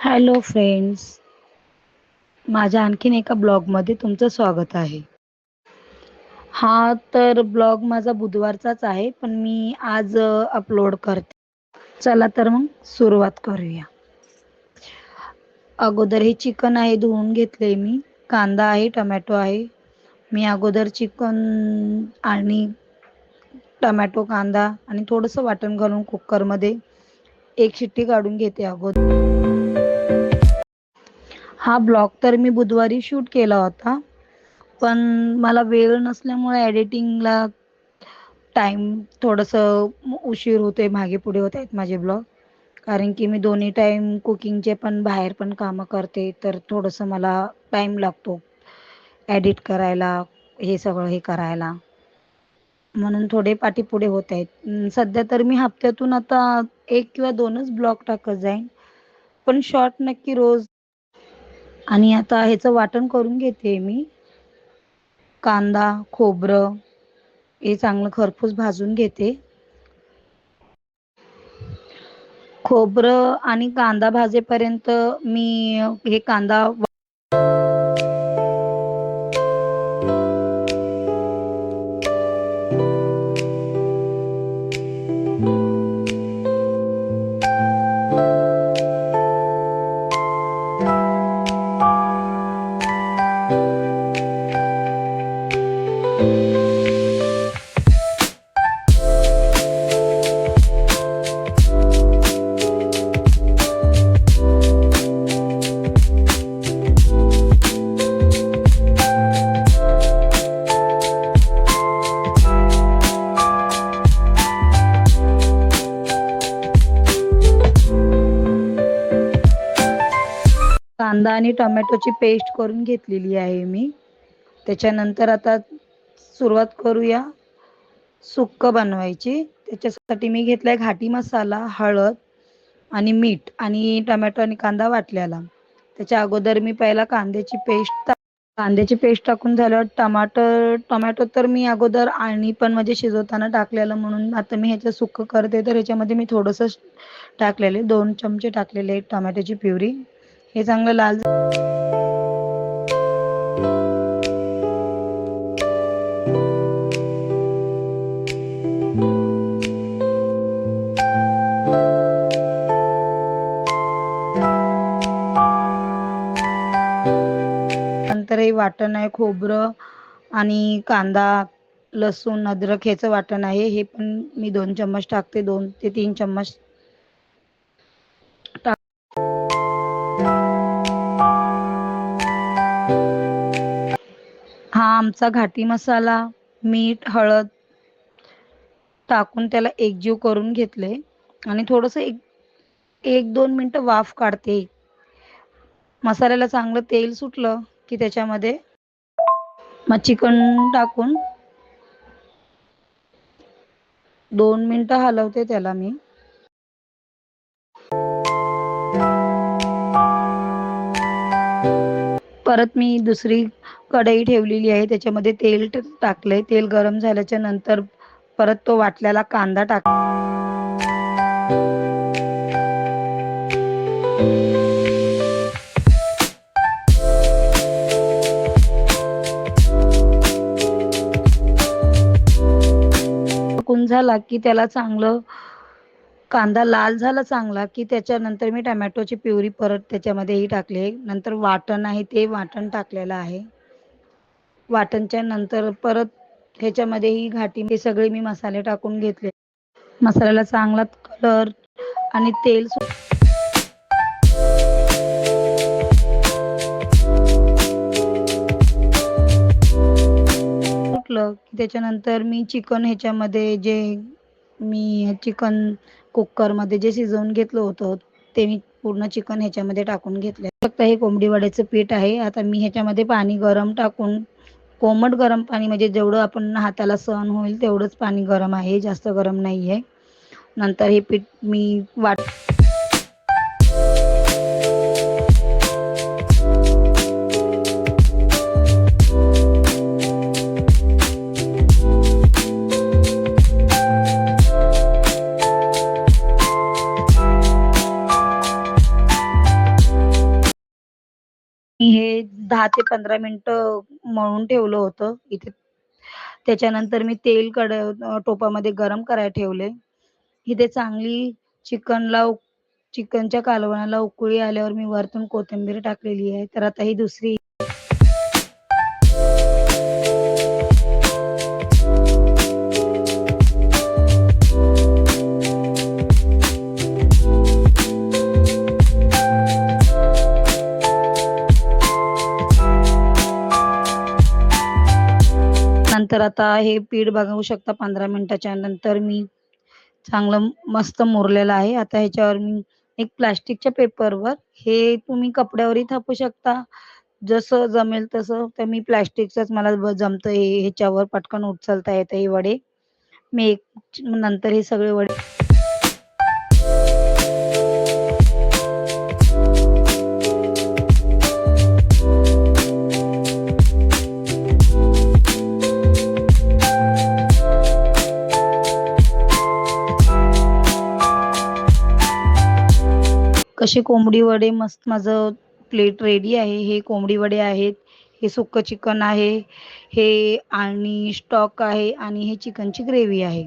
Hello friends, माझ्या आणखीन एका ब्लॉगमध्ये तुमचं स्वागत आहे. हा तर ब्लॉग माझा बुधवारचाच आहे, पण मी आज अपलोड करते. चला तर मग सुरुवात करूया. अगोदर हे चिकन आहे, धुवून घेतले मी. कांदा आहे, टमॅटो आहे. मी अगोदर चिकन आणि टमॅटो, कांदा आणि थोडंसं वाटण घालून कुकरमध्ये एक शिट्टी काढून घेते अगोदर. हा ब्लॉग तर मी बुधवारी शूट केला होता, पण मला वेळ नसल्यामुळे एडिटिंगला थोडंसं उशीर होतोय, मागे पुढे होत आहेत माझे ब्लॉग. कारण की मी दोन्ही टाईम कुकिंगचे पण बाहेर पण कामं करते, तर थोडंसं मला टाईम लागतो एडिट करायला, हे सगळं हे करायला. म्हणून थोडे पाठीपुढे होत आहेत. सध्या तर मी हप्त्यातून आता 1 किंवा 2च ब्लॉग टाकत जाईन, पण शॉर्ट नक्की रोज. आणि आता ह्याचं वाटण करून घेते मी. कांदा, खोबरं हे चांगलं खरपूस भाजून घेते. खोबरं आणि कांदा भाजेपर्यंत मी हे कांदा कांदा आणि टोमॅटोची पेस्ट करून घेतलेली आहे मी. त्याच्यानंतर आता सुरुवात करूया सुक्कं बनवायची. त्याच्यासाठी मी घेतलाय घाटी मसाला, हळद आणि मीठ आणि टोमॅटो आणि कांदा वाटलेला. त्याच्या अगोदर मी पहिला कांद्याची पेस्ट टाकून झाल्यावर टोमॅटो तर मी अगोदर आणि पण म्हणजे शिजवताना टाकलेलं, म्हणून आता मी ह्याचं सुक्कं करते तर ह्याच्यामध्ये मी थोडंसं टाकलेले 2 चमचे टाकलेले टोमॅटोची प्युरी. हे चांगलं लाल नंतर हे वाटण आहे, खोबरं आणि कांदा, लसूण, अद्रक ह्याचं वाटण आहे. हे पण मी 2 चम्मच टाकते, 2 ते 3 चम्मच टाक. हा आमचा घाटी मसाला, मीठ, हळद टाकून त्याला एकजीव करून घेतले आणि थोडंसं 1-2 मिनिटं वाफ काढते. मसाल्याला चांगलं तेल सुटलं की त्याच्यामध्ये मग चिकन टाकून 2 मिनिटं हलवते त्याला मी. परत मी दुसरी कढई ठेवलेली आहे, त्याच्यामध्ये तेल टाकलंय. तेल गरम झाल्याच्या नंतर परत तो वाटलेला कांदा टाकून झाला की त्याला चांगलं कांदा लाल झाला चांगला की त्याच्यानंतर मी टोमॅटोची प्युरी परत त्याच्यामध्येही टाकली. नंतर वाटण आहे ते वाटण टाकलेलं आहे. वाटणच्या नंतर परत ह्याच्यामध्येही हे सगळे मी मसाले टाकून घेतले. मसाल्याला चांगला कलर आणि तेल सुटलं की त्याच्यानंतर मी चिकन कुकरमध्ये जे शिजवून घेतलं होतं ते मी पूर्ण चिकन ह्याच्यामध्ये टाकून घेतलं. फक्त हे कोंबडी वड्याचं पीठ आहे. आता मी ह्याच्यामध्ये पाणी गरम टाकून कोमट गरम पाणी, म्हणजे जेवढं आपण हाताला सहन होईल तेवढंच पाणी गरम आहे, जास्त गरम नाही आहे. नंतर हे पीठ मी मी हे 10 ते 15 मिनिटं मळून ठेवलं होतं इथे. त्याच्यानंतर मी तेल टोपामध्ये गरम करायला ठेवले. इथे चांगली चिकनला उक चिकनच्या कालवणाला उकळी आल्यावर मी वरतून कोथिंबीर टाकलेली आहे. तर आता ही दुसरी नंतर आता हे पीठ बघू शकता 15 मिनिटाच्या नंतर मी चांगलं मस्त मुरलेलं आहे. आता ह्याच्यावर मी एक प्लास्टिकच्या पेपरवर हे तुम्ही कपड्यावरही थापू शकता. जसं जमेल तसं. तर मी प्लास्टिकचंच मला जमतं हे ह्याच्यावर पटकन उचलता येतं हे वडे. मी नंतर हे सगळे वडे कसे कोंबडी वडे मस्त माझं प्लेट रेडी आहे. हे कोंबडी वडे आहेत. हे सुक्कं चिकन आहे. हे आणि स्टॉक आहे आणि हे चिकनची ग्रेव्ही आहे.